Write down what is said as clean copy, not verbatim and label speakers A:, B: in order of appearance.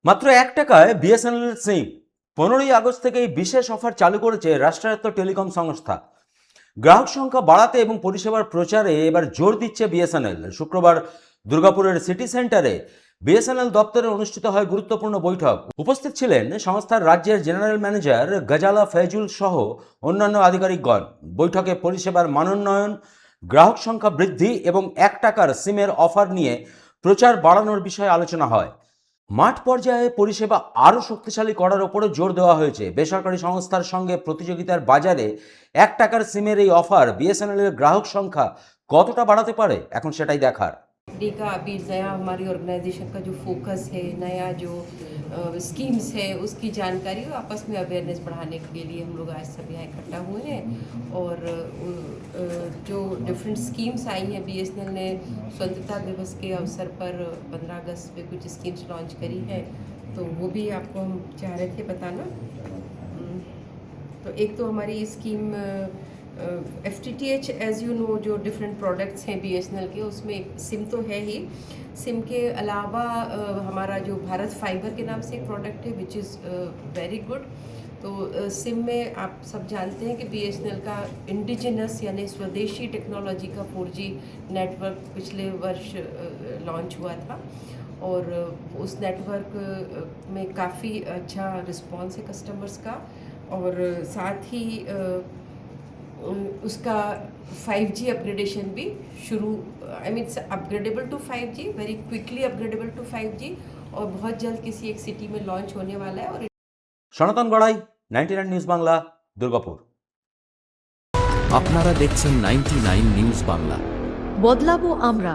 A: মাত্র 1 টাকায় বিএসএনএল সিম। 15ই আগস্ট থেকেই বিশেষ অফার চালু করেছে রাষ্ট্রায়ত্ত টেলিকম সংস্থা। গ্রাহক সংখ্যা বাড়াতে এবং পরিষেবার প্রচারে এবার জোর দিচ্ছে বিএসএনএল। শুক্রবার দুর্গাপুরের সিটি সেন্টারে বিএসএনএল দপ্তরে অনুষ্ঠিত হয় গুরুত্বপূর্ণ বৈঠক। উপস্থিত ছিলেন সংস্থার রাজ্যের জেনারেল ম্যানেজার গজালা ফয়জুল সহ অন্যান্য আধিকারিকগণ। বৈঠকে পরিষেবার মানোন্নয়ন, গ্রাহক সংখ্যা বৃদ্ধি এবং 1 টাকার সিমের অফার নিয়ে প্রচার বাড়ানোর বিষয়ে আলোচনা হয়। মাঠ পর্যায়ে পরিষেবা আরও শক্তিশালী করার ওপরও জোর দেওয়া হয়েছে। বেসরকারি সংস্থার সঙ্গে প্রতিযোগিতার বাজারে 1 টাকার সিমের এই অফার বিএসএনএল এর গ্রাহক সংখ্যা কতটা বাড়াতে पारे এখন সেটাই দেখার।
B: डे का अभी नया हमारी ऑर्गेनाइजेशन का जो फोकस है, नया जो स्कीम्स है, उसकी जानकारी और आपस में अवेयरनेस बढ़ाने के लिए हम लोग आज सब यहाँ इकट्ठा हुए हैं। और जो डिफरेंट स्कीम्स आई हैं, बीएसएनएल ने स्वतंत्रता दिवस के अवसर पर 15 अगस्त पे कुछ स्कीम्स लॉन्च करी है, तो वो भी आपको हम चाह रहे थे बताना। तो एक तो हमारी scheme FTTH as you know, जो डिफरेंट प्रोडक्ट्स हैं बीएसएनएल के, उसमें सिम तो है ही। सिम के अलावा हमारा जो भारत फाइबर के नाम से एक प्रोडक्ट है विच इज़ वेरी गुड। तो सिम में आप सब जानते हैं कि बीएसएनएल का इंडिजिनस यानी स्वदेशी टेक्नोलॉजी का 4G नेटवर्क पिछले वर्ष लॉन्च हुआ था, और उस नेटवर्क में काफ़ी अच्छा रिस्पॉन्स है कस्टमर्स का। और साथ ही उसका 5G अपग्रेडेशन भी शुरू, I mean upgradable to 5G, very quickly upgradable to 5G, और बहुत जल्द किसी एक सिटी में लॉन्च होने वाला है। और
A: সনাতন গড়াই, 99 নিউজ বাংলা, দুর্গাপুর।
C: আপনারা দেখছেন 99 নিউজ বাংলা।
D: বদলাবো আমরা।